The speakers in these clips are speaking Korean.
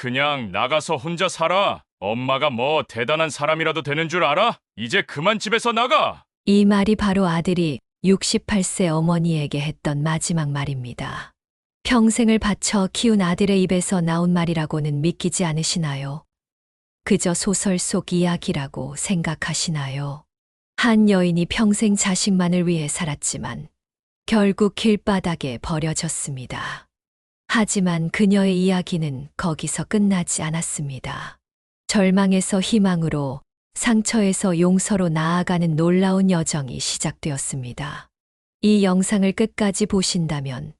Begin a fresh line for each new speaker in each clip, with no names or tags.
그냥 나가서 혼자 살아. 엄마가 뭐 대단한 사람이라도 되는 줄 알아? 이제 그만 집에서 나가.
이 말이 바로 아들이 68세 어머니에게 했던 마지막 말입니다. 평생을 바쳐 키운 아들의 입에서 나온 말이라고는 믿기지 않으시나요? 그저 소설 속 이야기라고 생각하시나요? 한 여인이 평생 자식만을 위해 살았지만 결국 길바닥에 버려졌습니다. 하지만 그녀의 이야기는 거기서 끝나지 않았습니다. 절망에서 희망으로, 상처에서 용서로 나아가는 놀라운 여정이 시작되었습니다. 이 영상을 끝까지 보신다면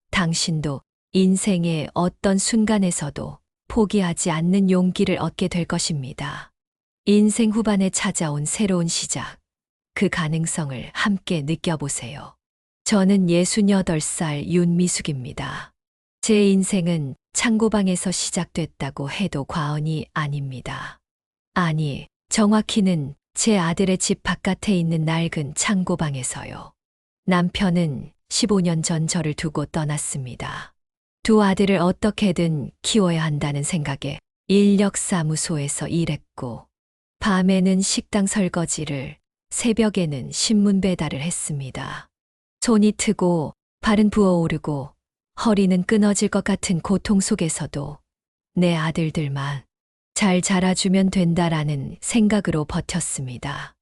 당신도 인생의 어떤 순간에서도 포기하지 않는 용기를 얻게 될 것입니다. 인생 후반에 찾아온 새로운 시작, 그 가능성을 함께 느껴보세요. 저는 68살 윤미숙입니다. 제 인생은 창고방에서 시작됐다고 해도 과언이 아닙니다. 아니, 정확히는 제 아들의 집 바깥에 있는 낡은 창고방에서요. 남편은 15년 전 저를 두고 떠났습니다. 두 아들을 어떻게든 키워야 한다는 생각에 인력사무소에서 일했고, 밤에는 식당 설거지를, 새벽에는 신문 배달을 했습니다. 손이 트고 발은 부어오르고 허리는 끊어질 것 같은 고통 속에서도 내 아들들만 잘 자라주면 된다라는 생각으로 버텼습니다.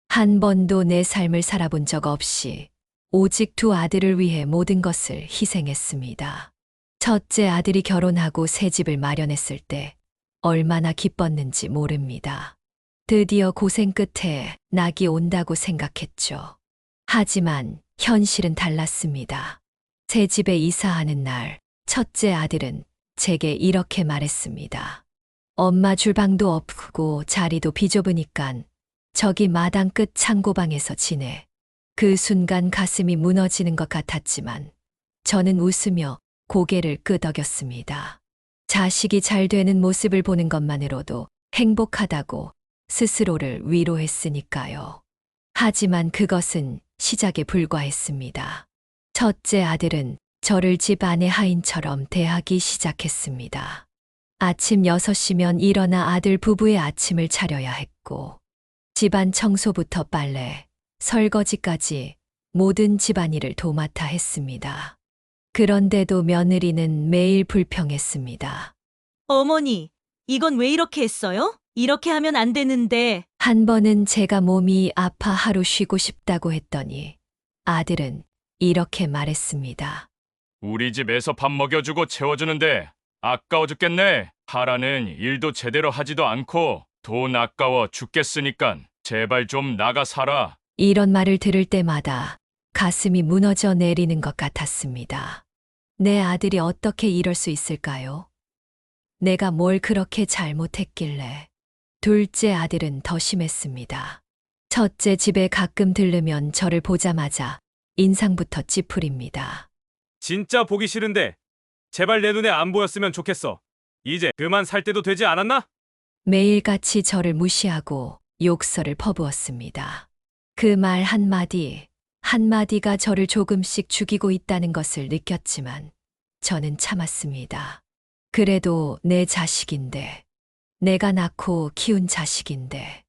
한 번도 내 삶을 살아본 적 없이 오직 두 아들을 위해 모든 것을 희생했습니다. 첫째 아들이 결혼하고 새 집을 마련했을 때 얼마나 기뻤는지 모릅니다. 드디어 고생 끝에 낙이 온다고 생각했죠. 하지만 현실은 달랐습니다. 새 집에 이사하는 날, 첫째 아들은 제게 이렇게 말했습니다. 엄마, 주방도 없고 자리도 비좁으니깐 저기 마당 끝 창고방에서 지내. 그 순간 가슴이 무너지는 것 같았지만 저는 웃으며 고개를 끄덕였습니다. 자식이 잘 되는 모습을 보는 것만으로도 행복하다고 스스로를 위로했으니까요. 하지만 그것은 시작에 불과했습니다. 첫째 아들은 저를 집 안의 하인처럼 대하기 시작했습니다. 아침 6시면 일어나 아들 부부의 아침을 차려야 했고, 집안 청소부터 빨래, 설거지까지 모든 집안일을 도맡아 했습니다. 그런데도 며느리는 매일 불평했습니다.
어머니, 이건 왜 이렇게 했어요? 이렇게 하면 안 되는데.
한 번은 제가 몸이 아파 하루 쉬고 싶다고 했더니 아들은 이렇게 말했습니다.
우리 집에서 밥 먹여주고 채워주는데 아까워 죽겠네. 하라는 일도 제대로 하지도 않고 돈 아까워 죽겠으니깐 제발 좀 나가 살아.
이런 말을 들을 때마다 가슴이 무너져 내리는 것 같았습니다. 내 아들이 어떻게 이럴 수 있을까요? 내가 뭘 그렇게 잘못했길래. 둘째 아들은 더 심했습니다. 첫째 집에 가끔 들르면 저를 보자마자 인상부터 찌푸립니다.
진짜 보기 싫은데 제발 내 눈에 안 보였으면 좋겠어. 이제 그만 살 때도 되지 않았나?
매일같이 저를 무시하고 욕설을 퍼부었습니다. 그 말 한마디, 한마디가 저를 조금씩 죽이고 있다는 것을 느꼈지만 저는 참았습니다. 그래도 내 자식인데, 내가 낳고 키운 자식인데.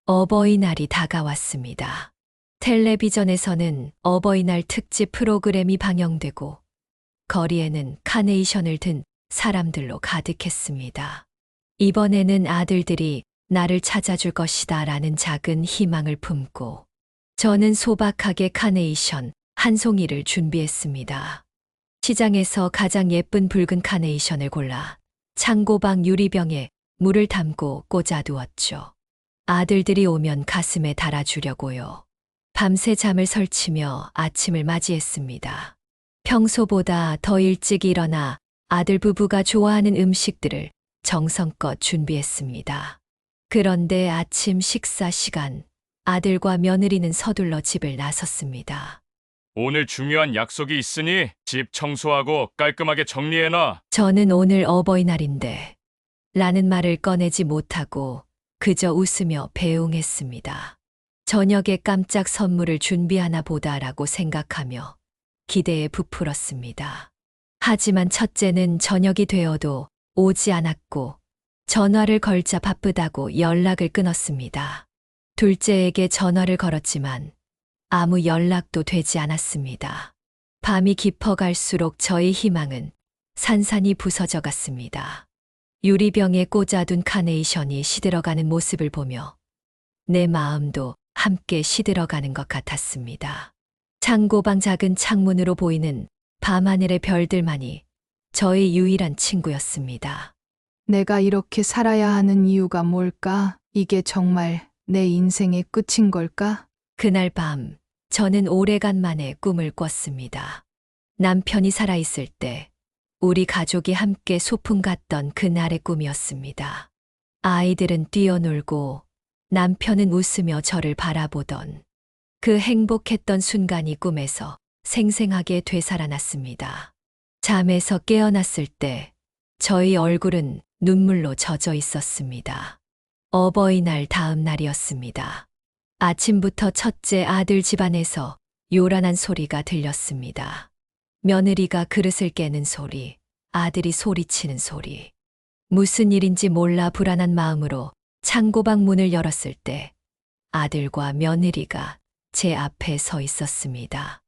어버이날이 다가왔습니다. 텔레비전에서는 어버이날 특집 프로그램이 방영되고 거리에는 카네이션을 든 사람들로 가득했습니다. 이번에는 아들들이 나를 찾아줄 것이다 라는 작은 희망을 품고 저는 소박하게 카네이션 한 송이를 준비했습니다. 시장에서 가장 예쁜 붉은 카네이션을 골라 창고방 유리병에 물을 담고 꽂아두었죠. 아들들이 오면 가슴에 달아주려고요. 밤새 잠을 설치며 아침을 맞이했습니다. 평소보다 더 일찍 일어나 아들 부부가 좋아하는 음식들을 정성껏 준비했습니다. 그런데 아침 식사 시간, 아들과 며느리는 서둘러 집을 나섰습니다.
오늘 중요한 약속이 있으니 집 청소하고 깔끔하게 정리해놔.
저는 오늘 어버이날인데 라는 말을 꺼내지 못하고 그저 웃으며 배웅했습니다. 저녁에 깜짝 선물을 준비하나 보다라고 생각하며 기대에 부풀었습니다. 하지만 첫째는 저녁이 되어도 오지 않았고 전화를 걸자 바쁘다고 연락을 끊었습니다. 둘째에게 전화를 걸었지만 아무 연락도 되지 않았습니다. 밤이 깊어갈수록 저의 희망은 산산이 부서져 갔습니다. 유리병에 꽂아둔 카네이션이 시들어가는 모습을 보며 내 마음도 함께 시들어가는 것 같았습니다. 창고방 작은 창문으로 보이는 밤하늘의 별들만이 저의 유일한 친구였습니다.
내가 이렇게 살아야 하는 이유가 뭘까? 이게 정말 내 인생의 끝인 걸까?
그날 밤 저는 오래간만에 꿈을 꿨습니다. 남편이 살아있을 때 우리 가족이 함께 소풍 갔던 그날의 꿈이었습니다. 아이들은 뛰어놀고 남편은 웃으며 저를 바라보던 그 행복했던 순간이 꿈에서 생생하게 되살아났습니다. 잠에서 깨어났을 때 저희 얼굴은 눈물로 젖어 있었습니다. 어버이날 다음 날이었습니다. 아침부터 첫째 아들 집안에서 요란한 소리가 들렸습니다. 며느리가 그릇을 깨는 소리, 아들이 소리치는 소리. 무슨 일인지 몰라 불안한 마음으로 창고방 문을 열었을 때 아들과 며느리가 제 앞에 서 있었습니다.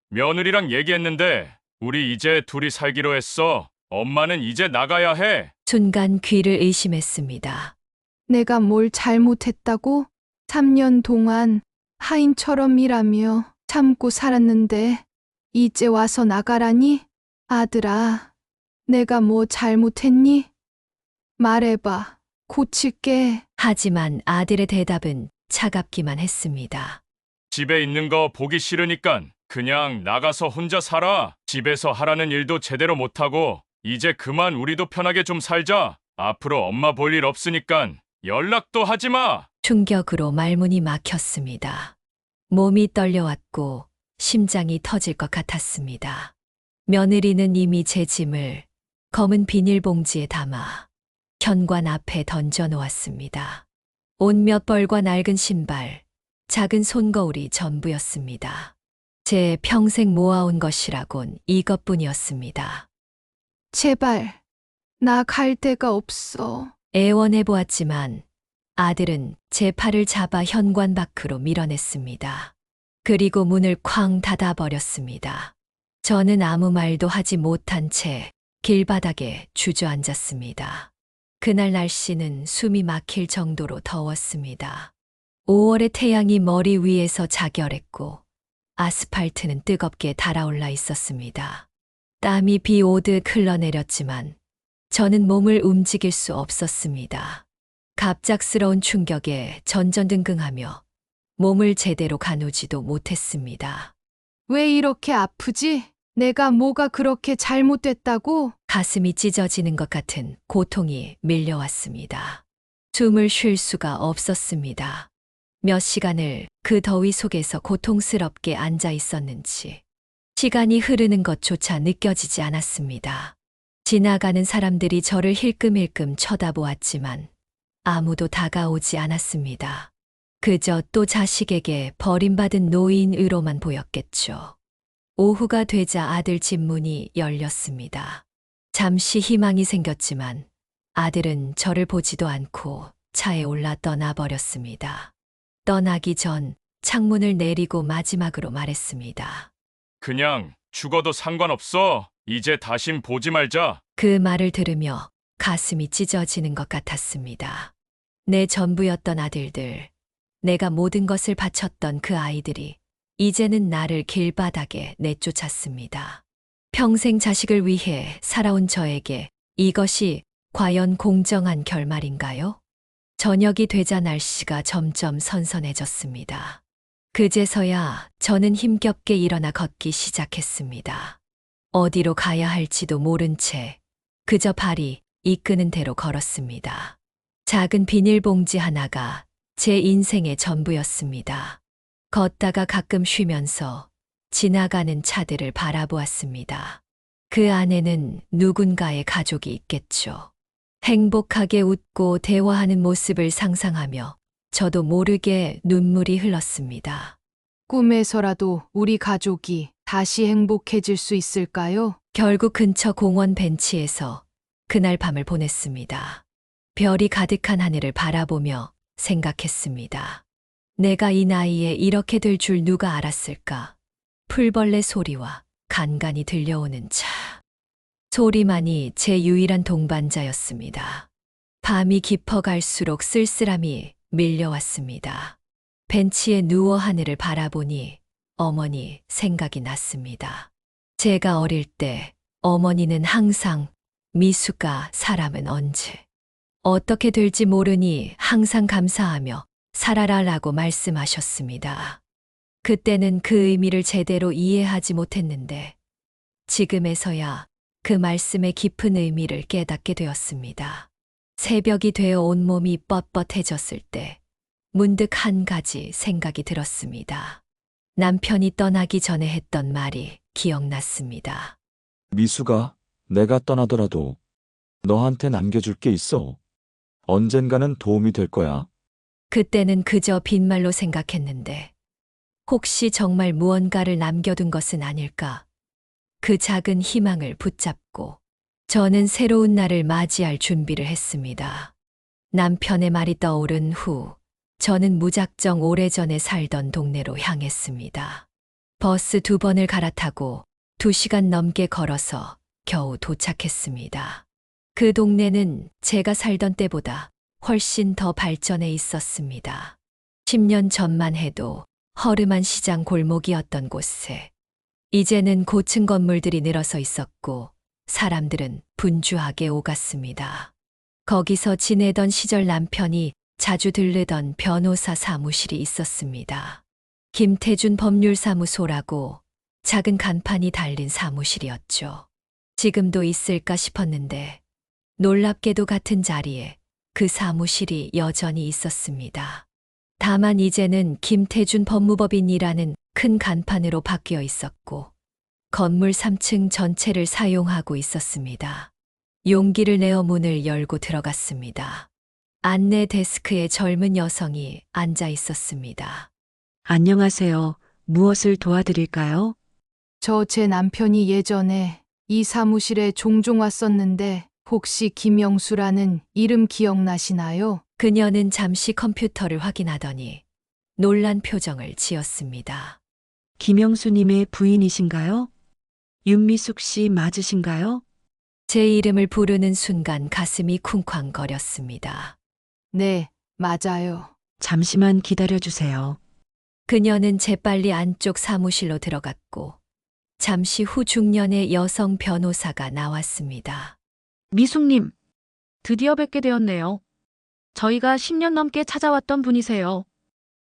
며느리랑 얘기했는데 우리 이제 둘이 살기로 했어. 엄마는 이제 나가야 해.
순간 귀를 의심했습니다.
내가 뭘 잘못했다고? 3년 동안 하인처럼 일하며 참고 살았는데 이제 와서 나가라니? 아들아, 내가 뭐 잘못했니? 말해봐. 고칠게.
하지만 아들의 대답은 차갑기만 했습니다.
집에 있는 거 보기 싫으니깐 그냥 나가서 혼자 살아. 집에서 하라는 일도 제대로 못하고 이제 그만 우리도 편하게 좀 살자. 앞으로 엄마 볼 일 없으니깐 연락도 하지 마.
충격으로 말문이 막혔습니다. 몸이 떨려왔고 심장이 터질 것 같았습니다. 며느리는 이미 제 짐을 검은 비닐봉지에 담아 현관 앞에 던져 놓았습니다. 옷 몇 벌과 낡은 신발, 작은 손거울이 전부였습니다. 제 평생 모아온 것이라곤 이것뿐이었습니다.
제발, 나 갈 데가 없어.
애원해 보았지만 아들은 제 팔을 잡아 현관 밖으로 밀어냈습니다. 그리고 문을 쾅 닫아버렸습니다. 저는 아무 말도 하지 못한 채 길바닥에 주저앉았습니다. 그날 날씨는 숨이 막힐 정도로 더웠습니다. 5월의 태양이 머리 위에서 자결했고 아스팔트는 뜨겁게 달아올라 있었습니다. 땀이 비 오듯 흘러내렸지만 저는 몸을 움직일 수 없었습니다. 갑작스러운 충격에 전전긍긍하며 몸을 제대로 가누지도 못했습니다.
왜 이렇게 아프지? 내가 뭐가 그렇게 잘못됐다고?
가슴이 찢어지는 것 같은 고통이 밀려왔습니다. 숨을 쉴 수가 없었습니다. 몇 시간을 그 더위 속에서 고통스럽게 앉아 있었는지 시간이 흐르는 것조차 느껴지지 않았습니다. 지나가는 사람들이 저를 힐끔힐끔 쳐다보았지만 아무도 다가오지 않았습니다. 그저 또 자식에게 버림받은 노인으로만 보였겠죠. 오후가 되자 아들 집 문이 열렸습니다. 잠시 희망이 생겼지만 아들은 저를 보지도 않고 차에 올라 떠나버렸습니다. 떠나기 전 창문을 내리고 마지막으로 말했습니다.
그냥 죽어도 상관없어. 이제 다신 보지 말자.
그 말을 들으며 가슴이 찢어지는 것 같았습니다. 내 전부였던 아들들, 내가 모든 것을 바쳤던 그 아이들이 이제는 나를 길바닥에 내쫓았습니다. 평생 자식을 위해 살아온 저에게 이것이 과연 공정한 결말인가요? 저녁이 되자 날씨가 점점 선선해졌습니다. 그제서야 저는 힘겹게 일어나 걷기 시작했습니다. 어디로 가야 할지도 모른 채 그저 발이 이끄는 대로 걸었습니다. 작은 비닐봉지 하나가 제 인생의 전부였습니다. 걷다가 가끔 쉬면서 지나가는 차들을 바라보았습니다. 그 안에는 누군가의 가족이 있겠죠. 행복하게 웃고 대화하는 모습을 상상하며 저도 모르게 눈물이 흘렀습니다.
꿈에서라도 우리 가족이 다시 행복해질 수 있을까요?
결국 근처 공원 벤치에서 그날 밤을 보냈습니다. 별이 가득한 하늘을 바라보며 생각했습니다. 내가 이 나이에 이렇게 될 줄 누가 알았을까? 풀벌레 소리와 간간이 들려오는 차. 소리만이 제 유일한 동반자였습니다. 밤이 깊어갈수록 쓸쓸함이 밀려왔습니다. 벤치에 누워 하늘을 바라보니 어머니 생각이 났습니다. 제가 어릴 때 어머니는 항상 미숙아, 사람은 언제 어떻게 될지 모르니 항상 감사하며 살아라라고 말씀하셨습니다. 그때는 그 의미를 제대로 이해하지 못했는데 지금에서야 그 말씀의 깊은 의미를 깨닫게 되었습니다. 새벽이 되어 온몸이 뻣뻣해졌을 때 문득 한 가지 생각이 들었습니다. 남편이 떠나기 전에 했던 말이 기억났습니다.
미수가 내가 떠나더라도 너한테 남겨줄 게 있어. 언젠가는 도움이 될 거야.
그때는 그저 빈말로 생각했는데 혹시 정말 무언가를 남겨둔 것은 아닐까? 그 작은 희망을 붙잡고 저는 새로운 날을 맞이할 준비를 했습니다. 남편의 말이 떠오른 후 저는 무작정 오래전에 살던 동네로 향했습니다. 버스 2번을 갈아타고 2시간 넘게 걸어서 겨우 도착했습니다. 그 동네는 제가 살던 때보다 훨씬 더 발전해 있었습니다. 10년 전만 해도 허름한 시장 골목이었던 곳에 이제는 고층 건물들이 늘어서 있었고 사람들은 분주하게 오갔습니다. 거기서 지내던 시절 남편이 자주 들르던 변호사 사무실이 있었습니다. 김태준 법률사무소라고 작은 간판이 달린 사무실이었죠. 지금도 있을까 싶었는데 놀랍게도 같은 자리에 그 사무실이 여전히 있었습니다. 다만 이제는 김태준 법무법인이라는 큰 간판으로 바뀌어 있었고 건물 3층 전체를 사용하고 있었습니다. 용기를 내어 문을 열고 들어갔습니다. 안내 데스크에 젊은 여성이 앉아 있었습니다.
안녕하세요. 무엇을 도와드릴까요?
저 제 남편이 예전에 이 사무실에 종종 왔었는데 혹시 김영수라는 이름 기억나시나요?
그녀는 잠시 컴퓨터를 확인하더니 놀란 표정을 지었습니다.
김영수님의 부인이신가요? 윤미숙 씨 맞으신가요?
제 이름을 부르는 순간 가슴이 쿵쾅거렸습니다.
네, 맞아요.
잠시만 기다려주세요.
그녀는 재빨리 안쪽 사무실로 들어갔고 잠시 후 중년의 여성 변호사가 나왔습니다.
미숙님, 드디어 뵙게 되었네요. 저희가 10년 넘게 찾아왔던 분이세요.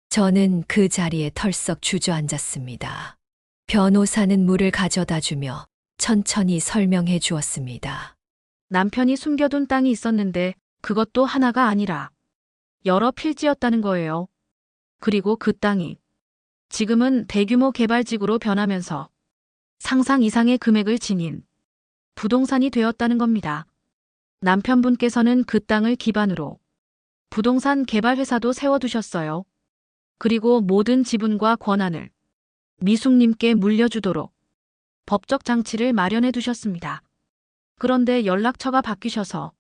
저는 그 자리에 털썩 주저앉았습니다. 변호사는 물을 가져다 주며 천천히 설명해 주었습니다.
남편이 숨겨둔 땅이 있었는데 그것도 하나가 아니라 여러 필지였다는 거예요. 그리고 그 땅이 지금은 대규모 개발지구로 변하면서 상상 이상의 금액을 지닌 부동산이 되었다는 겁니다. 남편분께서는 그 땅을 기반으로 부동산 개발 회사도 세워두셨어요. 그리고 모든 지분과 권한을 미숙님께 물려주도록 법적 장치를 마련해 두셨습니다. 그런데 연락처가 바뀌셔서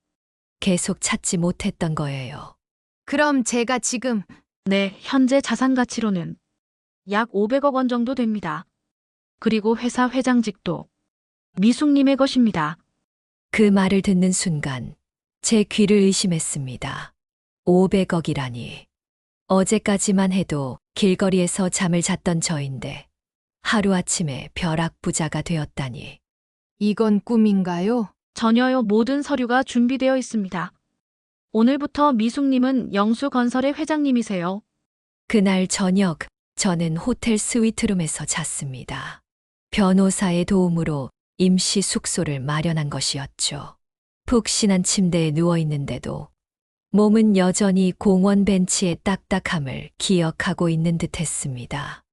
계속 찾지 못했던 거예요.
그럼 제가 지금
네, 현재 자산 가치로는 약 500억 원 정도 됩니다. 그리고 회사 회장직도 미숙님의 것입니다.
그 말을 듣는 순간 제 귀를 의심했습니다. 500억이라니. 어제까지만 해도 길거리에서 잠을 잤던 저인데 하루아침에 벼락부자가 되었다니.
이건 꿈인가요?
전혀요. 모든 서류가 준비되어 있습니다. 오늘부터 미숙님은 영수건설의 회장님이세요.
그날 저녁 저는 호텔 스위트룸에서 잤습니다. 변호사의 도움으로 임시 숙소를 마련한 것이었죠. 푹신한 침대에 누워 있는데도 몸은 여전히 공원 벤치의 딱딱함을 기억하고 있는 듯 했습니다.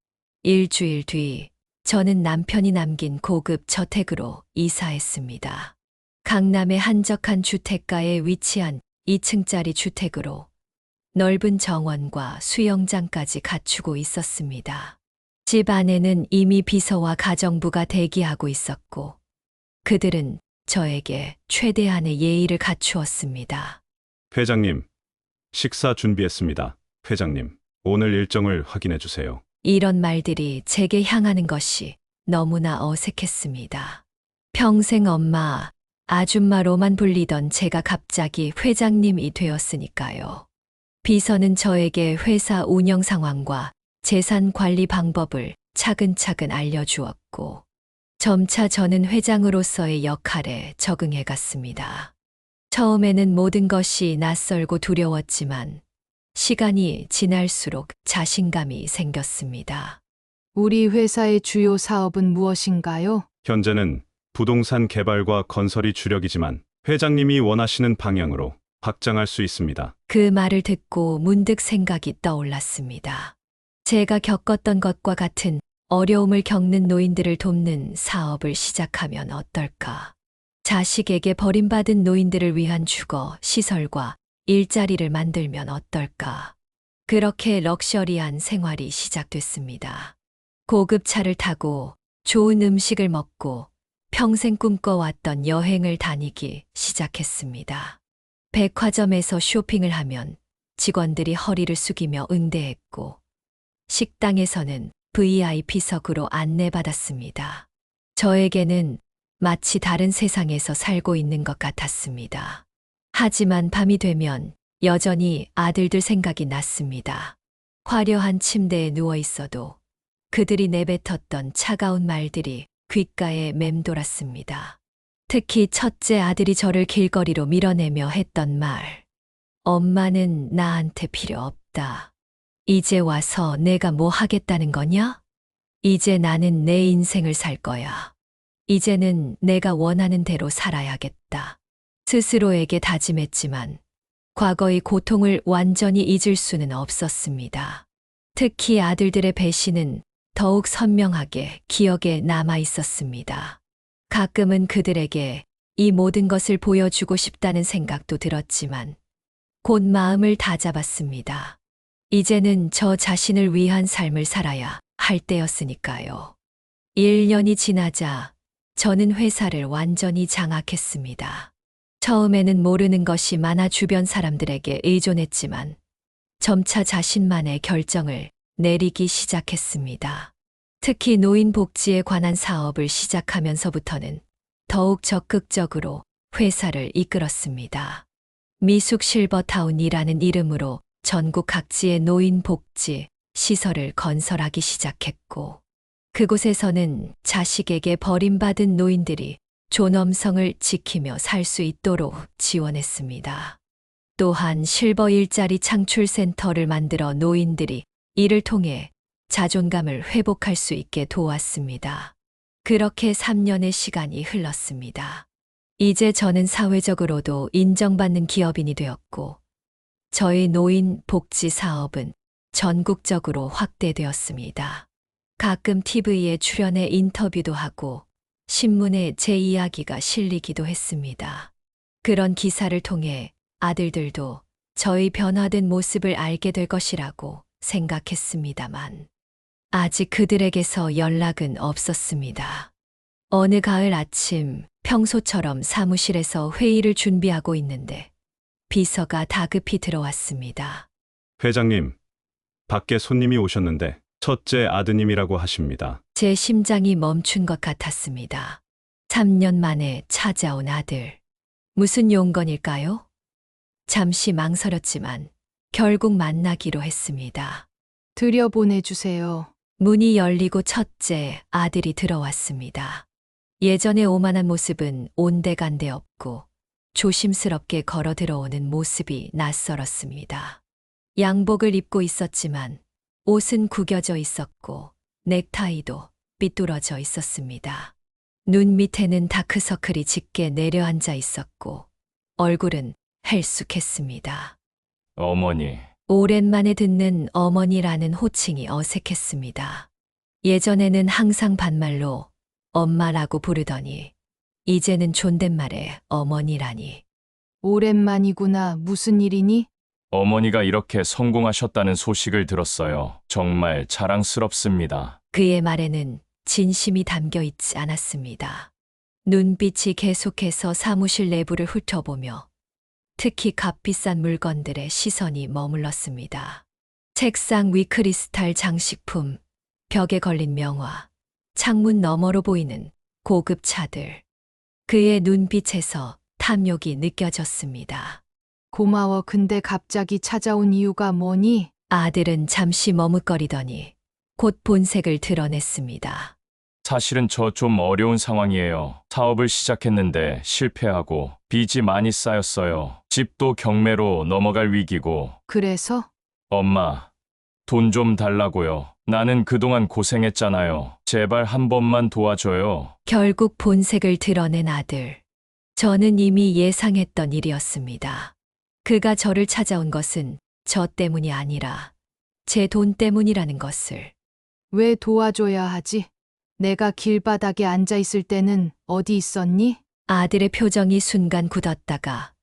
일주일 뒤 저는 남편이 남긴 고급 저택으로 이사했습니다. 강남의 한적한 주택가에 위치한 2층짜리 주택으로 넓은 정원과 수영장까지 갖추고 있었습니다. 집 안에는 이미 비서와 가정부가 대기하고 있었고 그들은 저에게 최대한의 예의를 갖추었습니다.
회장님, 식사 준비했습니다. 회장님, 오늘 일정을 확인해 주세요.
이런 말들이 제게 향하는 것이 너무나 어색했습니다. 평생 엄마, 아줌마로만 불리던 제가 갑자기 회장님이 되었으니까요. 비서는 저에게 회사 운영 상황과 재산 관리 방법을 차근차근 알려주었고, 점차 저는 회장으로서의 역할에 적응해 갔습니다. 처음에는 모든 것이 낯설고 두려웠지만, 시간이 지날수록 자신감이 생겼습니다.
우리 회사의 주요 사업은 무엇인가요?
현재는 부동산 개발과 건설이 주력이지만 회장님이 원하시는 방향으로 확장할 수 있습니다.
그 말을 듣고 문득 생각이 떠올랐습니다. 제가 겪었던 것과 같은 어려움을 겪는 노인들을 돕는 사업을 시작하면 어떨까? 자식에게 버림받은 노인들을 위한 주거, 시설과 일자리를 만들면 어떨까? 그렇게 럭셔리한 생활이 시작됐습니다. 고급 차를 타고 좋은 음식을 먹고 평생 꿈꿔왔던 여행을 다니기 시작했습니다. 백화점에서 쇼핑을 하면 직원들이 허리를 숙이며 응대했고, 식당에서는 VIP석으로 안내받았습니다. 저에게는 마치 다른 세상에서 살고 있는 것 같았습니다. 하지만 밤이 되면 여전히 아들들 생각이 났습니다. 화려한 침대에 누워 있어도 그들이 내뱉었던 차가운 말들이 귓가에 맴돌았습니다. 특히 첫째 아들이 저를 길거리로 밀어내며 했던 말. 엄마는 나한테 필요 없다. 이제 와서 내가 뭐 하겠다는 거냐? 이제 나는 내 인생을 살 거야. 이제는 내가 원하는 대로 살아야겠다. 스스로에게 다짐했지만 과거의 고통을 완전히 잊을 수는 없었습니다. 특히 아들들의 배신은 더욱 선명하게 기억에 남아 있었습니다. 가끔은 그들에게 이 모든 것을 보여주고 싶다는 생각도 들었지만 곧 마음을 다잡았습니다. 이제는 저 자신을 위한 삶을 살아야 할 때였으니까요. 1년이 지나자 저는 회사를 완전히 장악했습니다. 처음에는 모르는 것이 많아 주변 사람들에게 의존했지만 점차 자신만의 결정을 내리기 시작했습니다. 특히 노인 복지에 관한 사업을 시작하면서부터는 더욱 적극적으로 회사를 이끌었습니다. 미숙 실버타운이라는 이름으로 전국 각지의 노인 복지 시설을 건설하기 시작했고, 그곳에서는 자식에게 버림받은 노인들이 존엄성을 지키며 살 수 있도록 지원했습니다. 또한 실버 일자리 창출 센터를 만들어 노인들이 이를 통해 자존감을 회복할 수 있게 도왔습니다. 그렇게 3년의 시간이 흘렀습니다. 이제 저는 사회적으로도 인정받는 기업인이 되었고, 저희 노인 복지 사업은 전국적으로 확대되었습니다. 가끔 TV에 출연해 인터뷰도 하고 신문에 제 이야기가 실리기도 했습니다. 그런 기사를 통해 아들들도 저의 변화된 모습을 알게 될 것이라고 생각했습니다만 아직 그들에게서 연락은 없었습니다. 어느 가을 아침 평소처럼 사무실에서 회의를 준비하고 있는데 비서가 다급히 들어왔습니다.
회장님, 밖에 손님이 오셨는데 첫째 아드님이라고 하십니다.
제 심장이 멈춘 것 같았습니다. 3년 만에 찾아온 아들. 무슨 용건일까요? 잠시 망설였지만 결국 만나기로 했습니다.
들여보내주세요.
문이 열리고 첫째 아들이 들어왔습니다. 예전의 오만한 모습은 온데간데 없고 조심스럽게 걸어 들어오는 모습이 낯설었습니다. 양복을 입고 있었지만 옷은 구겨져 있었고 넥타이도 삐뚤어져 있었습니다. 눈 밑에는 다크서클이 짙게 내려앉아 있었고 얼굴은 헬쑥했습니다.
어머니,
오랜만에 듣는 어머니라는 호칭이 어색했습니다. 예전에는 항상 반말로 엄마라고 부르더니 이제는 존댓말에 어머니라니.
오랜만이구나. 무슨 일이니?
어머니가 이렇게 성공하셨다는 소식을 들었어요. 정말 자랑스럽습니다.
그의 말에는 진심이 담겨 있지 않았습니다. 눈빛이 계속해서 사무실 내부를 훑어보며 특히 값비싼 물건들의 시선이 머물렀습니다. 책상 위 크리스탈 장식품, 벽에 걸린 명화, 창문 너머로 보이는 고급 차들. 그의 눈빛에서 탐욕이 느껴졌습니다.
고마워. 근데 갑자기 찾아온 이유가 뭐니?
아들은 잠시 머뭇거리더니 곧 본색을 드러냈습니다.
사실은 저 좀 어려운 상황이에요. 사업을 시작했는데 실패하고 빚이 많이 쌓였어요. 집도 경매로 넘어갈 위기고.
그래서?
엄마, 돈 좀 달라고요. 나는 그동안 고생했잖아요. 제발 한 번만 도와줘요.
결국 본색을 드러낸 아들. 저는 이미 예상했던 일이었습니다. 그가 저를 찾아온 것은 저 때문이 아니라 제 돈 때문이라는 것을.
왜 도와줘야 하지? 내가 길바닥에 앉아 있을 때는 어디 있었니?
아들의 표정이 순간 굳었다가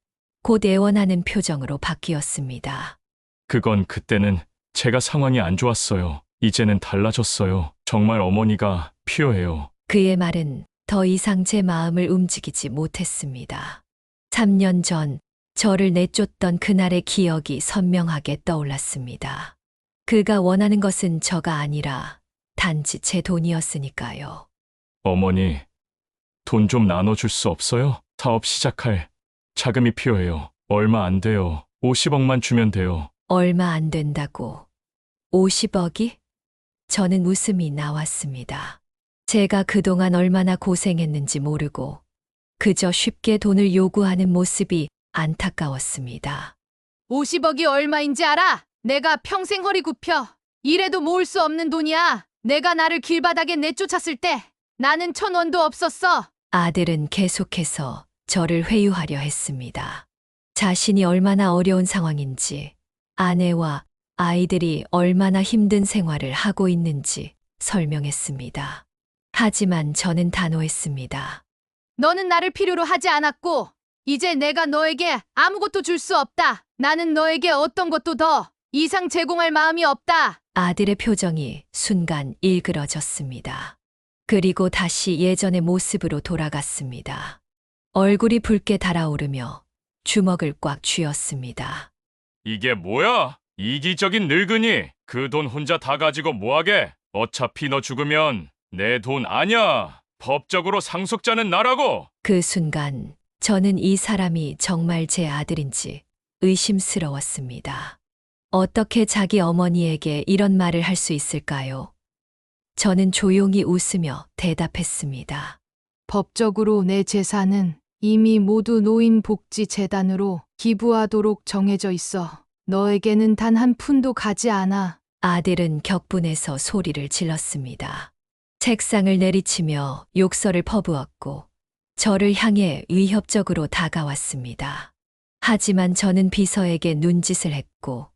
곧 애원하는 표정으로 바뀌었습니다.
그건 그때는 제가 상황이 안 좋았어요. 이제는 달라졌어요. 정말 어머니가 필요해요.
그의 말은 더 이상 제 마음을 움직이지 못했습니다. 3년 전 저를 내쫓던 그날의 기억이 선명하게 떠올랐습니다. 그가 원하는 것은 저가 아니라 단지 제 돈이었으니까요.
어머니, 돈 좀 나눠줄 수 없어요? 사업 시작할 자금이 필요해요. 얼마 안 돼요. 50억만 주면 돼요.
얼마 안 된다고. 50억이? 저는 웃음이 나왔습니다. 제가 그동안 얼마나 고생했는지 모르고 그저 쉽게 돈을 요구하는 모습이 안타까웠습니다.
50억이 얼마인지 알아? 내가 평생 허리 굽혀. 이래도 모을 수 없는 돈이야. 내가 나를 길바닥에 내쫓았을 때 나는 1,000원도 없었어.
아들은 계속해서 저를 회유하려 했습니다. 자신이 얼마나 어려운 상황인지, 아내와 아이들이 얼마나 힘든 생활을 하고 있는지 설명했습니다. 하지만 저는 단호했습니다.
너는 나를 필요로 하지 않았고 이제 내가 너에게 아무것도 줄 수 없다. 나는 너에게 어떤 것도 더 이상 제공할 마음이 없다.
아들의 표정이 순간 일그러졌습니다. 그리고 다시 예전의 모습으로 돌아갔습니다. 얼굴이 붉게 달아오르며 주먹을 꽉 쥐었습니다.
이게 뭐야? 이기적인 늙은이. 그 돈 혼자 다 가지고 뭐하게? 어차피 너 죽으면 내 돈 아냐. 법적으로 상속자는 나라고.
그 순간 저는 이 사람이 정말 제 아들인지 의심스러웠습니다. 어떻게 자기 어머니에게 이런 말을 할 수 있을까요? 저는 조용히 웃으며 대답했습니다.
법적으로 내 재산은 이미 모두 노인복지재단으로 기부하도록 정해져 있어. 너에게는 단 한 푼도 가지 않아.
아들은 격분해서 소리를 질렀습니다. 책상을 내리치며 욕설을 퍼부었고 저를 향해 위협적으로 다가왔습니다. 하지만 저는 비서에게 눈짓을 했고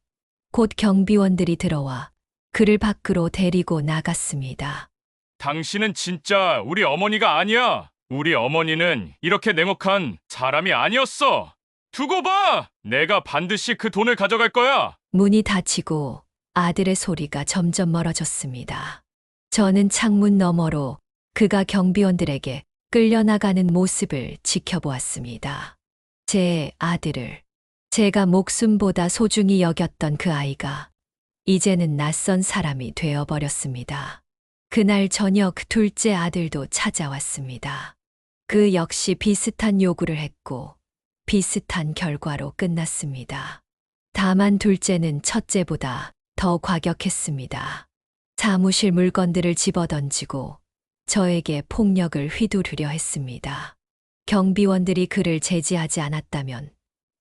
곧 경비원들이 들어와 그를 밖으로 데리고 나갔습니다.
당신은 진짜 우리 어머니가 아니야. 우리 어머니는 이렇게 냉혹한 사람이 아니었어. 두고 봐! 내가 반드시 그 돈을 가져갈 거야.
문이 닫히고 아들의 소리가 점점 멀어졌습니다. 저는 창문 너머로 그가 경비원들에게 끌려나가는 모습을 지켜보았습니다. 제 아들을, 제가 목숨보다 소중히 여겼던 그 아이가 이제는 낯선 사람이 되어버렸습니다. 그날 저녁 둘째 아들도 찾아왔습니다. 그 역시 비슷한 요구를 했고 비슷한 결과로 끝났습니다. 다만 둘째는 첫째보다 더 과격했습니다. 사무실 물건들을 집어던지고 저에게 폭력을 휘두르려 했습니다. 경비원들이 그를 제지하지 않았다면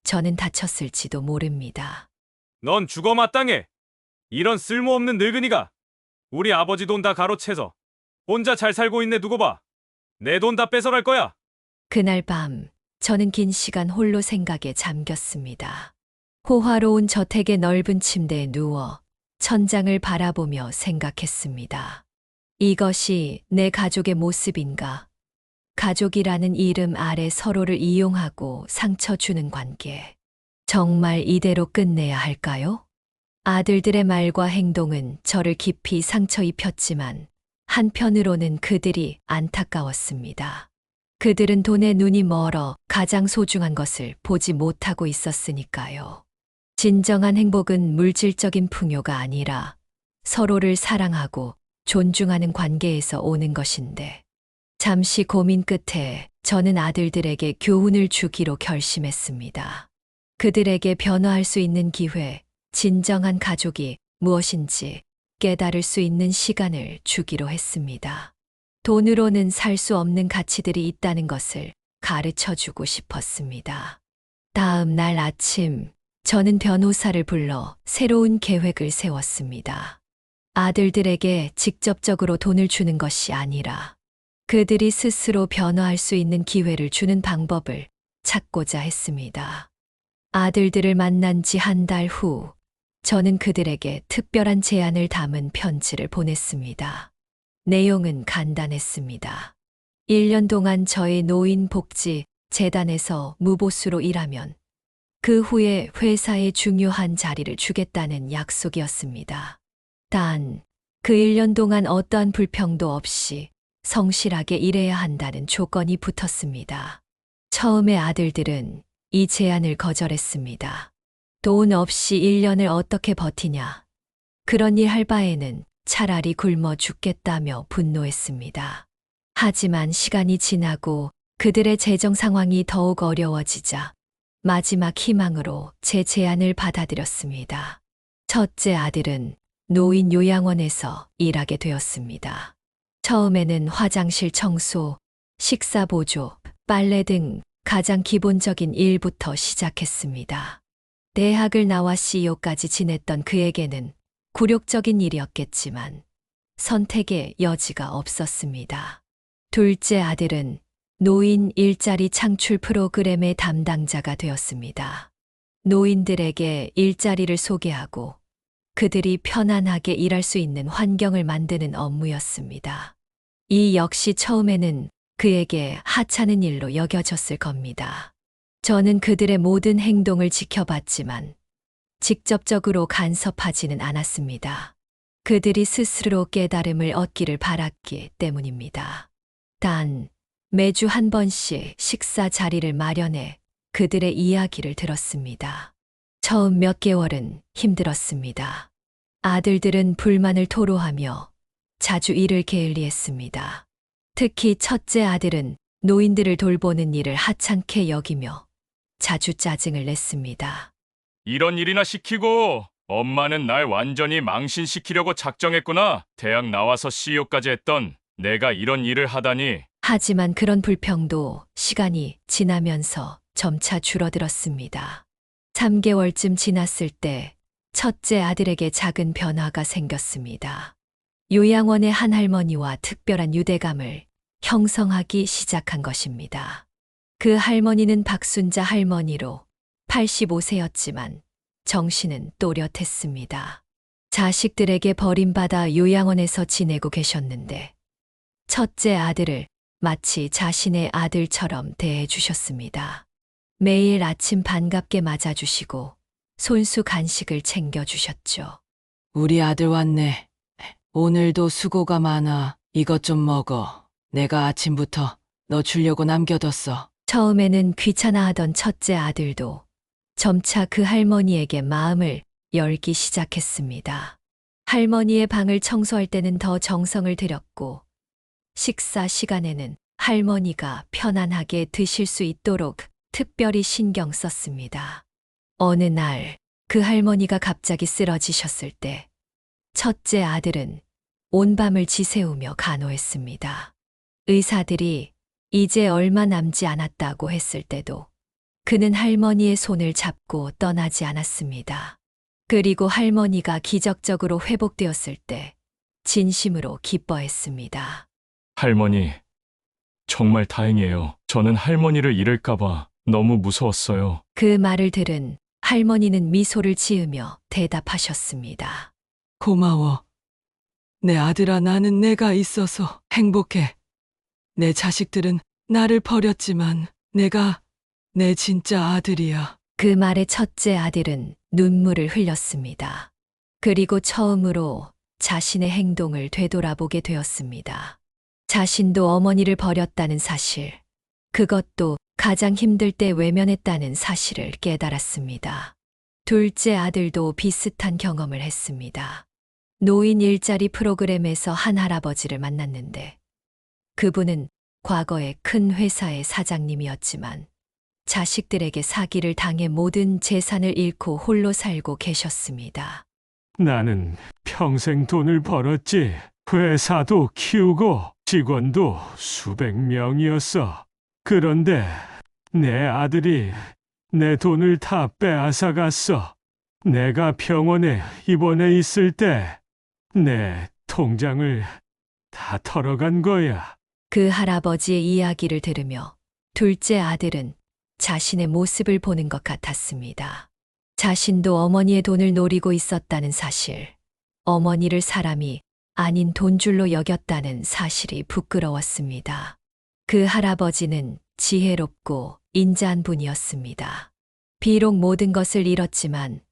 저는 다쳤을지도 모릅니다.
넌 죽어 마땅해. 이런 쓸모없는 늙은이가 우리 아버지 돈 다 가로채서 혼자 잘 살고 있네. 두고 봐. 내 돈 다 뺏어갈 거야.
그날 밤 저는 긴 시간 홀로 생각에 잠겼습니다. 호화로운 저택의 넓은 침대에 누워 천장을 바라보며 생각했습니다. 이것이 내 가족의 모습인가? 가족이라는 이름 아래 서로를 이용하고 상처 주는 관계. 정말 이대로 끝내야 할까요? 아들들의 말과 행동은 저를 깊이 상처 입혔지만 한편으로는 그들이 안타까웠습니다. 그들은 돈에 눈이 멀어 가장 소중한 것을 보지 못하고 있었으니까요. 진정한 행복은 물질적인 풍요가 아니라 서로를 사랑하고 존중하는 관계에서 오는 것인데, 잠시 고민 끝에 저는 아들들에게 교훈을 주기로 결심했습니다. 그들에게 변화할 수 있는 기회, 진정한 가족이 무엇인지 깨달을 수 있는 시간을 주기로 했습니다. 돈으로는 살 수 없는 가치들이 있다는 것을 가르쳐 주고 싶었습니다. 다음 날 아침, 저는 변호사를 불러 새로운 계획을 세웠습니다. 아들들에게 직접적으로 돈을 주는 것이 아니라 그들이 스스로 변화할 수 있는 기회를 주는 방법을 찾고자 했습니다. 아들들을 만난 지 한 달 후, 저는 그들에게 특별한 제안을 담은 편지를 보냈습니다. 내용은 간단했습니다. 1년 동안 저의 노인복지 재단에서 무보수로 일하면 그 후에 회사의 중요한 자리를 주겠다는 약속이었습니다. 단, 그 1년 동안 어떠한 불평도 없이 성실하게 일해야 한다는 조건이 붙었습니다. 처음에 아들들은 이 제안을 거절했습니다. 돈 없이 1년을 어떻게 버티냐. 그런 일 할 바에는 차라리 굶어 죽겠다며 분노했습니다. 하지만 시간이 지나고 그들의 재정 상황이 더욱 어려워지자 마지막 희망으로 제 제안을 받아들였습니다. 첫째 아들은 노인 요양원에서 일하게 되었습니다. 처음에는 화장실 청소, 식사 보조, 빨래 등 가장 기본적인 일부터 시작했습니다. 대학을 나와 CEO까지 지냈던 그에게는 굴욕적인 일이었겠지만 선택의 여지가 없었습니다. 둘째 아들은 노인 일자리 창출 프로그램의 담당자가 되었습니다. 노인들에게 일자리를 소개하고 그들이 편안하게 일할 수 있는 환경을 만드는 업무였습니다. 이 역시 처음에는 그에게 하찮은 일로 여겨졌을 겁니다. 저는 그들의 모든 행동을 지켜봤지만 직접적으로 간섭하지는 않았습니다. 그들이 스스로 깨달음을 얻기를 바랐기 때문입니다. 단, 매주 한 번씩 식사 자리를 마련해 그들의 이야기를 들었습니다. 처음 몇 개월은 힘들었습니다. 아들들은 불만을 토로하며 자주 일을 게을리했습니다. 특히 첫째 아들은 노인들을 돌보는 일을 하찮게 여기며 자주 짜증을 냈습니다.
이런 일이나 시키고 엄마는 날 완전히 망신시키려고 작정했구나. 대학 나와서 CEO까지 했던 내가 이런 일을 하다니.
하지만 그런 불평도 시간이 지나면서 점차 줄어들었습니다. 3개월쯤 지났을 때 첫째 아들에게 작은 변화가 생겼습니다. 요양원의 한 할머니와 특별한 유대감을 형성하기 시작한 것입니다. 그 할머니는 박순자 할머니로 85세였지만 정신은 또렷했습니다. 자식들에게 버림받아 요양원에서 지내고 계셨는데 첫째 아들을 마치 자신의 아들처럼 대해 주셨습니다. 매일 아침 반갑게 맞아주시고 손수 간식을 챙겨주셨죠.
우리 아들 왔네. 오늘도 수고가 많아. 이것 좀 먹어. 내가 아침부터 너 주려고 남겨뒀어.
처음에는 귀찮아하던 첫째 아들도 점차 그 할머니에게 마음을 열기 시작했습니다. 할머니의 방을 청소할 때는 더 정성을 들였고 식사 시간에는 할머니가 편안하게 드실 수 있도록 특별히 신경 썼습니다. 어느 날 그 할머니가 갑자기 쓰러지셨을 때 첫째 아들은 온 밤을 지새우며 간호했습니다. 의사들이 이제 얼마 남지 않았다고 했을 때도 그는 할머니의 손을 잡고 떠나지 않았습니다. 그리고 할머니가 기적적으로 회복되었을 때 진심으로 기뻐했습니다.
할머니, 정말 다행이에요. 저는 할머니를 잃을까봐 너무 무서웠어요.
그 말을 들은 할머니는 미소를 지으며 대답하셨습니다.
고마워. 내 아들아, 나는 내가 있어서 행복해. 내 자식들은 나를 버렸지만 내가 내 진짜 아들이야.
그 말에 첫째 아들은 눈물을 흘렸습니다. 그리고 처음으로 자신의 행동을 되돌아보게 되었습니다. 자신도 어머니를 버렸다는 사실, 그것도 가장 힘들 때 외면했다는 사실을 깨달았습니다. 둘째 아들도 비슷한 경험을 했습니다. 노인 일자리 프로그램에서 한 할아버지를 만났는데 그분은 과거에 큰 회사의 사장님이었지만 자식들에게 사기를 당해 모든 재산을 잃고 홀로 살고 계셨습니다.
나는 평생 돈을 벌었지. 회사도 키우고 직원도 수백 명이었어. 그런데 내 아들이 내 돈을 다 빼앗아 갔어. 내가 병원에 입원해 있을 때 내 통장을 다 털어간 거야.
그 할아버지의 이야기를 들으며 둘째 아들은 자신의 모습을 보는 것 같았습니다. 자신도 어머니의 돈을 노리고 있었다는 사실, 어머니를 사람이 아닌 돈줄로 여겼다는 사실이 부끄러웠습니다. 그 할아버지는 지혜롭고 인자한 분이었습니다. 비록 모든 것을 잃었지만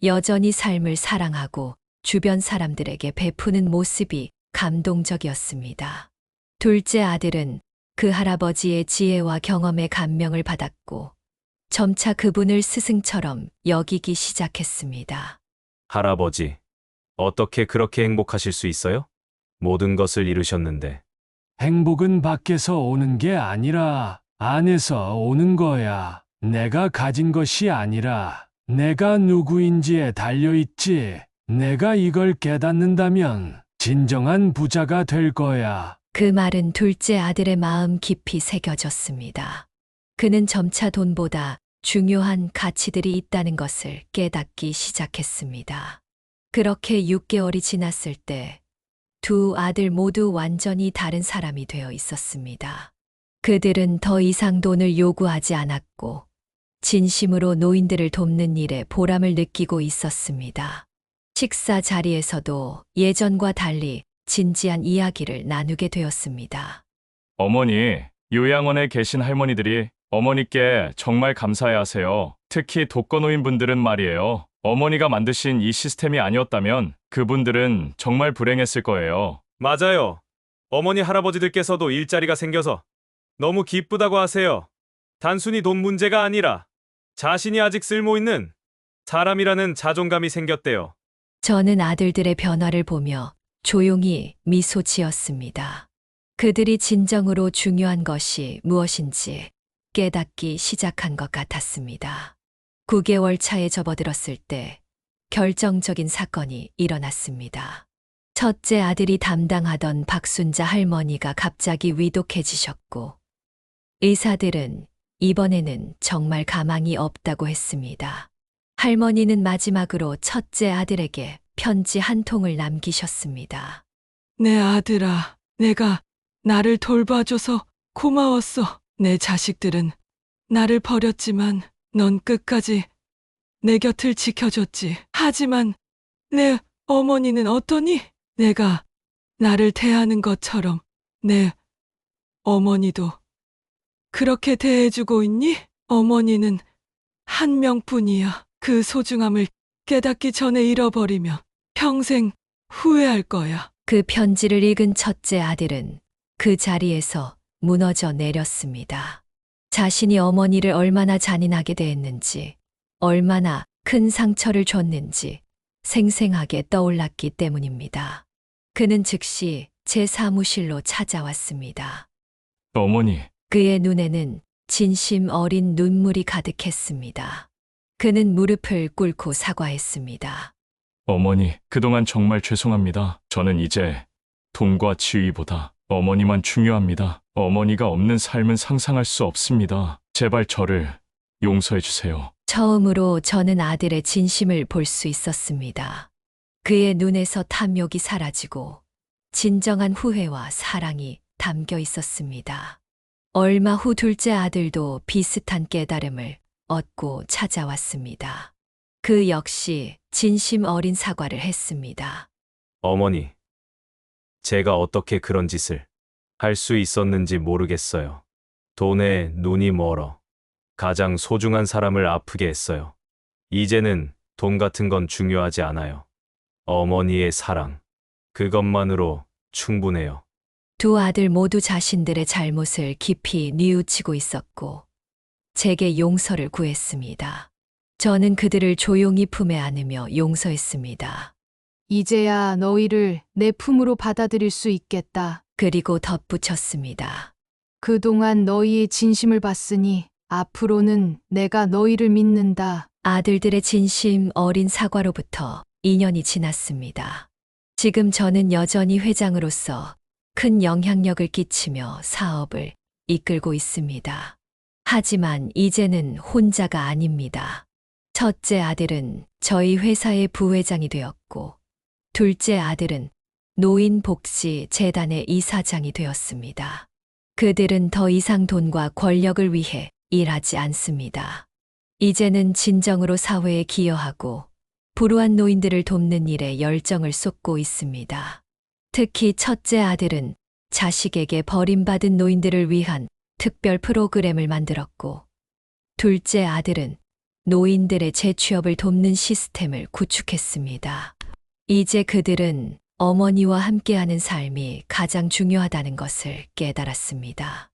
여전히 삶을 사랑하고 주변 사람들에게 베푸는 모습이 감동적이었습니다. 둘째 아들은 그 할아버지의 지혜와 경험에 감명을 받았고 점차 그분을 스승처럼 여기기 시작했습니다.
할아버지, 어떻게 그렇게 행복하실 수 있어요? 모든 것을 잃으셨는데.
행복은 밖에서 오는 게 아니라 안에서 오는 거야. 내가 가진 것이 아니라 내가 누구인지에 달려있지. 내가 이걸 깨닫는다면 진정한 부자가 될 거야.
그 말은 둘째 아들의 마음 깊이 새겨졌습니다. 그는 점차 돈보다 중요한 가치들이 있다는 것을 깨닫기 시작했습니다. 그렇게 6개월이 지났을 때 두 아들 모두 완전히 다른 사람이 되어 있었습니다. 그들은 더 이상 돈을 요구하지 않았고 진심으로 노인들을 돕는 일에 보람을 느끼고 있었습니다. 식사 자리에서도 예전과 달리 진지한 이야기를 나누게 되었습니다.
어머니, 요양원에 계신 할머니들이 어머니께 정말 감사해 하세요. 특히 독거노인 분들은 말이에요. 어머니가 만드신 이 시스템이 아니었다면 그분들은 정말 불행했을 거예요.
맞아요. 어머니 할아버지들께서도 일자리가 생겨서 너무 기쁘다고 하세요. 단순히 돈 문제가 아니라 자신이 아직 쓸모있는 사람이라는 자존감이 생겼대요.
저는 아들들의 변화를 보며 조용히 미소 지었습니다. 그들이 진정으로 중요한 것이 무엇인지 깨닫기 시작한 것 같았습니다. 9개월 차에 접어들었을 때 결정적인 사건이 일어났습니다. 첫째 아들이 담당하던 박순자 할머니가 갑자기 위독해지셨고 의사들은 이번에는 정말 가망이 없다고 했습니다. 할머니는 마지막으로 첫째 아들에게 편지 한 통을 남기셨습니다.
내 아들아, 내가 나를 돌봐줘서 고마웠어. 내 자식들은 나를 버렸지만 넌 끝까지 내 곁을 지켜줬지. 하지만 내 어머니는 어떠니? 내가 나를 대하는 것처럼 내 어머니도 그렇게 대해주고 있니? 어머니는 한 명뿐이야. 그 소중함을 깨닫기 전에 잃어버리면 평생 후회할 거야.
그 편지를 읽은 첫째 아들은 그 자리에서 무너져 내렸습니다. 자신이 어머니를 얼마나 잔인하게 대했는지, 얼마나 큰 상처를 줬는지 생생하게 떠올랐기 때문입니다. 그는 즉시 제 사무실로 찾아왔습니다.
어머니,
그의 눈에는 진심 어린 눈물이 가득했습니다. 그는 무릎을 꿇고 사과했습니다.
어머니, 그동안 정말 죄송합니다. 저는 이제 돈과 지위보다 어머니만 중요합니다. 어머니가 없는 삶은 상상할 수 없습니다. 제발 저를 용서해 주세요.
처음으로 저는 아들의 진심을 볼 수 있었습니다. 그의 눈에서 탐욕이 사라지고 진정한 후회와 사랑이 담겨 있었습니다. 얼마 후 둘째 아들도 비슷한 깨달음을 얻고 찾아왔습니다. 그 역시 진심 어린 사과를 했습니다.
어머니, 제가 어떻게 그런 짓을 할 수 있었는지 모르겠어요. 돈에 눈이 멀어 가장 소중한 사람을 아프게 했어요. 이제는 돈 같은 건 중요하지 않아요. 어머니의 사랑, 그것만으로 충분해요.
두 아들 모두 자신들의 잘못을 깊이 뉘우치고 있었고, 제게 용서를 구했습니다. 저는 그들을 조용히 품에 안으며 용서했습니다.
이제야 너희를 내 품으로 받아들일 수 있겠다.
그리고 덧붙였습니다.
그동안 너희의 진심을 봤으니 앞으로는 내가 너희를 믿는다.
아들들의 진심 어린 사과로부터 2년이 지났습니다. 지금 저는 여전히 회장으로서 큰 영향력을 끼치며 사업을 이끌고 있습니다. 하지만 이제는 혼자가 아닙니다. 첫째 아들은 저희 회사의 부회장이 되었고, 둘째 아들은 노인복지재단의 이사장이 되었습니다. 그들은 더 이상 돈과 권력을 위해 일하지 않습니다. 이제는 진정으로 사회에 기여하고 불우한 노인들을 돕는 일에 열정을 쏟고 있습니다. 특히 첫째 아들은 자식에게 버림받은 노인들을 위한 특별 프로그램을 만들었고, 둘째 아들은 노인들의 재취업을 돕는 시스템을 구축했습니다. 이제 그들은 어머니와 함께하는 삶이 가장 중요하다는 것을 깨달았습니다.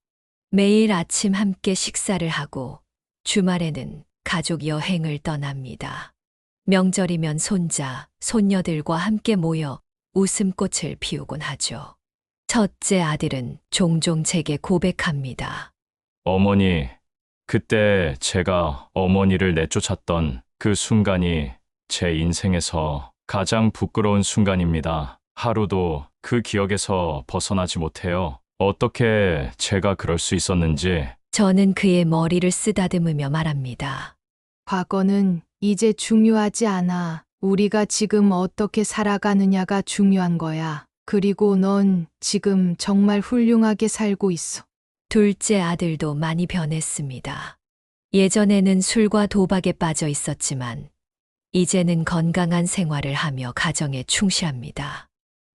매일 아침 함께 식사를 하고 주말에는 가족 여행을 떠납니다. 명절이면 손자, 손녀들과 함께 모여 웃음꽃을 피우곤 하죠. 첫째 아들은 종종 제게 고백합니다.
어머니, 그때 제가 어머니를 내쫓았던 그 순간이 제 인생에서 가장 부끄러운 순간입니다. 하루도 그 기억에서 벗어나지 못해요. 어떻게 제가 그럴 수 있었는지.
저는 그의 머리를 쓰다듬으며 말합니다.
과거는 이제 중요하지 않아. 우리가 지금 어떻게 살아가느냐가 중요한 거야. 그리고 넌 지금 정말 훌륭하게 살고 있어.
둘째 아들도 많이 변했습니다. 예전에는 술과 도박에 빠져 있었지만 이제는 건강한 생활을 하며 가정에 충실합니다.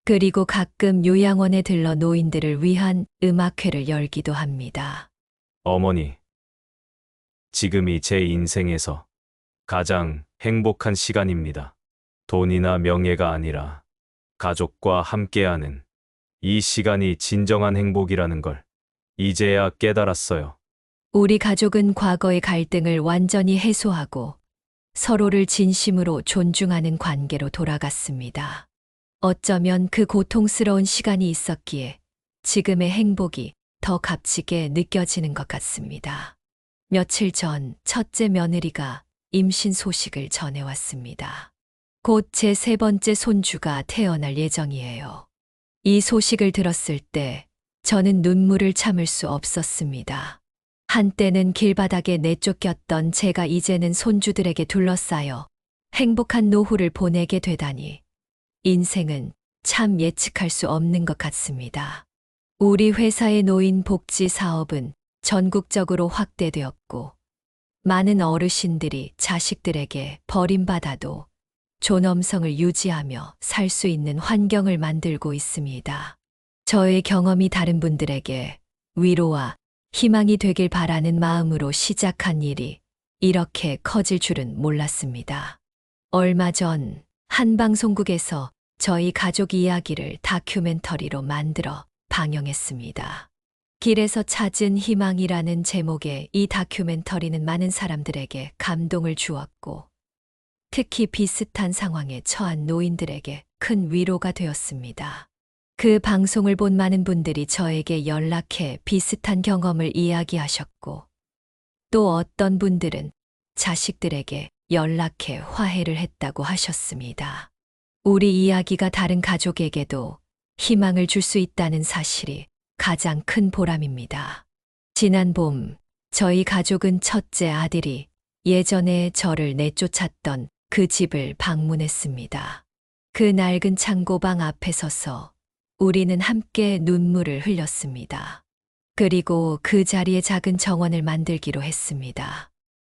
그리고 가끔 요양원에 들러 노인들을 위한 음악회를 열기도 합니다.
어머니, 지금이 제 인생에서 가장 행복한 시간입니다. 돈이나 명예가 아니라 가족과 함께하는 이 시간이 진정한 행복이라는 걸 이제야 깨달았어요.
우리 가족은 과거의 갈등을 완전히 해소하고 서로를 진심으로 존중하는 관계로 돌아갔습니다. 어쩌면 그 고통스러운 시간이 있었기에 지금의 행복이 더 값지게 느껴지는 것 같습니다. 며칠 전 첫째 며느리가 임신 소식을 전해왔습니다. 곧 제 세 번째 손주가 태어날 예정이에요. 이 소식을 들었을 때 저는 눈물을 참을 수 없었습니다. 한때는 길바닥에 내쫓겼던 제가 이제는 손주들에게 둘러싸여 행복한 노후를 보내게 되다니 인생은 참 예측할 수 없는 것 같습니다. 우리 회사의 노인 복지 사업은 전국적으로 확대되었고 많은 어르신들이 자식들에게 버림받아도 존엄성을 유지하며 살 수 있는 환경을 만들고 있습니다. 저의 경험이 다른 분들에게 위로와 희망이 되길 바라는 마음으로 시작한 일이 이렇게 커질 줄은 몰랐습니다. 얼마 전 한 방송국에서 저희 가족 이야기를 다큐멘터리로 만들어 방영했습니다. 길에서 찾은 희망이라는 제목의 이 다큐멘터리는 많은 사람들에게 감동을 주었고 특히 비슷한 상황에 처한 노인들에게 큰 위로가 되었습니다. 그 방송을 본 많은 분들이 저에게 연락해 비슷한 경험을 이야기하셨고 또 어떤 분들은 자식들에게 연락해 화해를 했다고 하셨습니다. 우리 이야기가 다른 가족에게도 희망을 줄 수 있다는 사실이 가장 큰 보람입니다. 지난 봄 저희 가족은 첫째 아들이 예전에 저를 내쫓았던 그 집을 방문했습니다. 그 낡은 창고방 앞에 서서 우리는 함께 눈물을 흘렸습니다. 그리고 그 자리에 작은 정원을 만들기로 했습니다.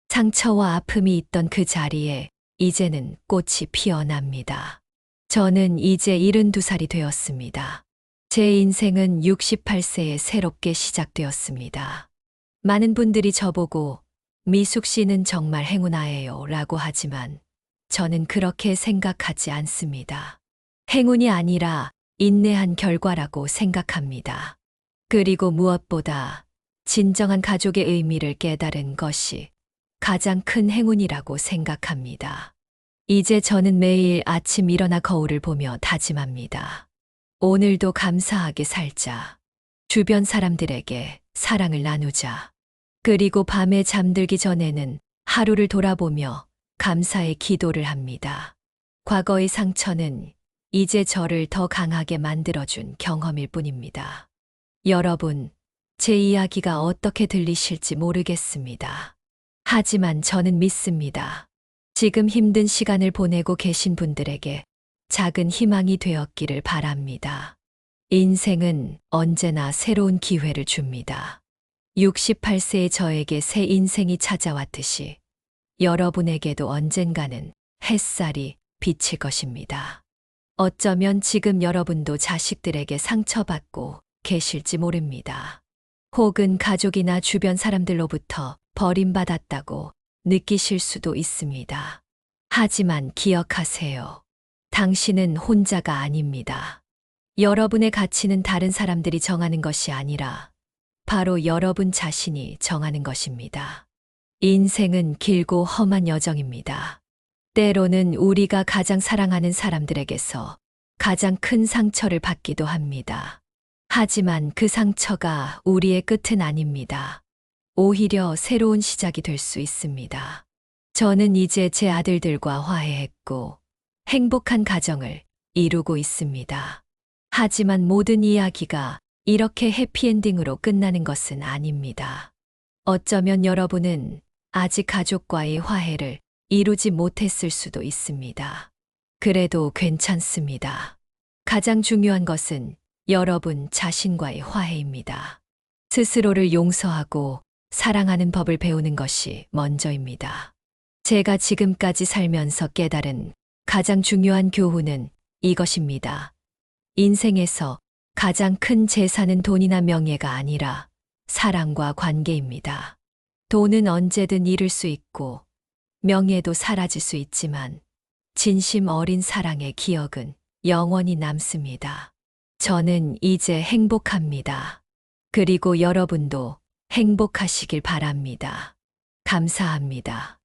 상처와 아픔이 있던 그 자리에 이제는 꽃이 피어납니다. 저는 이제 72살이 되었습니다. 제 인생은 68세에 새롭게 시작되었습니다. 많은 분들이 저보고 미숙 씨는 정말 행운아예요 라고 하지만 저는 그렇게 생각하지 않습니다. 행운이 아니라 인내한 결과라고 생각합니다. 그리고 무엇보다 진정한 가족의 의미를 깨달은 것이 가장 큰 행운이라고 생각합니다. 이제 저는 매일 아침 일어나 거울을 보며 다짐합니다. 오늘도 감사하게 살자. 주변 사람들에게 사랑을 나누자. 그리고 밤에 잠들기 전에는 하루를 돌아보며 감사의 기도를 합니다. 과거의 상처는 이제 저를 더 강하게 만들어준 경험일 뿐입니다. 여러분, 제 이야기가 어떻게 들리실지 모르겠습니다. 하지만 저는 믿습니다. 지금 힘든 시간을 보내고 계신 분들에게 작은 희망이 되었기를 바랍니다. 인생은 언제나 새로운 기회를 줍니다. 68세의 저에게 새 인생이 찾아왔듯이 여러분에게도 언젠가는 햇살이 비칠 것입니다. 어쩌면 지금 여러분도 자식들에게 상처받고 계실지 모릅니다. 혹은 가족이나 주변 사람들로부터 버림받았다고 느끼실 수도 있습니다. 하지만 기억하세요. 당신은 혼자가 아닙니다. 여러분의 가치는 다른 사람들이 정하는 것이 아니라 바로 여러분 자신이 정하는 것입니다. 인생은 길고 험한 여정입니다. 때로는 우리가 가장 사랑하는 사람들에게서 가장 큰 상처를 받기도 합니다. 하지만 그 상처가 우리의 끝은 아닙니다. 오히려 새로운 시작이 될 수 있습니다. 저는 이제 제 아들들과 화해했고 행복한 가정을 이루고 있습니다. 하지만 모든 이야기가 이렇게 해피엔딩으로 끝나는 것은 아닙니다. 어쩌면 여러분은 아직 가족과의 화해를 이루지 못했을 수도 있습니다. 그래도 괜찮습니다. 가장 중요한 것은 여러분 자신과의 화해입니다. 스스로를 용서하고 사랑하는 법을 배우는 것이 먼저입니다. 제가 지금까지 살면서 깨달은 가장 중요한 교훈은 이것입니다. 인생에서 가장 큰 재산은 돈이나 명예가 아니라 사랑과 관계입니다. 돈은 언제든 잃을 수 있고 명예도 사라질 수 있지만 진심 어린 사랑의 기억은 영원히 남습니다. 저는 이제 행복합니다. 그리고 여러분도 행복하시길 바랍니다. 감사합니다.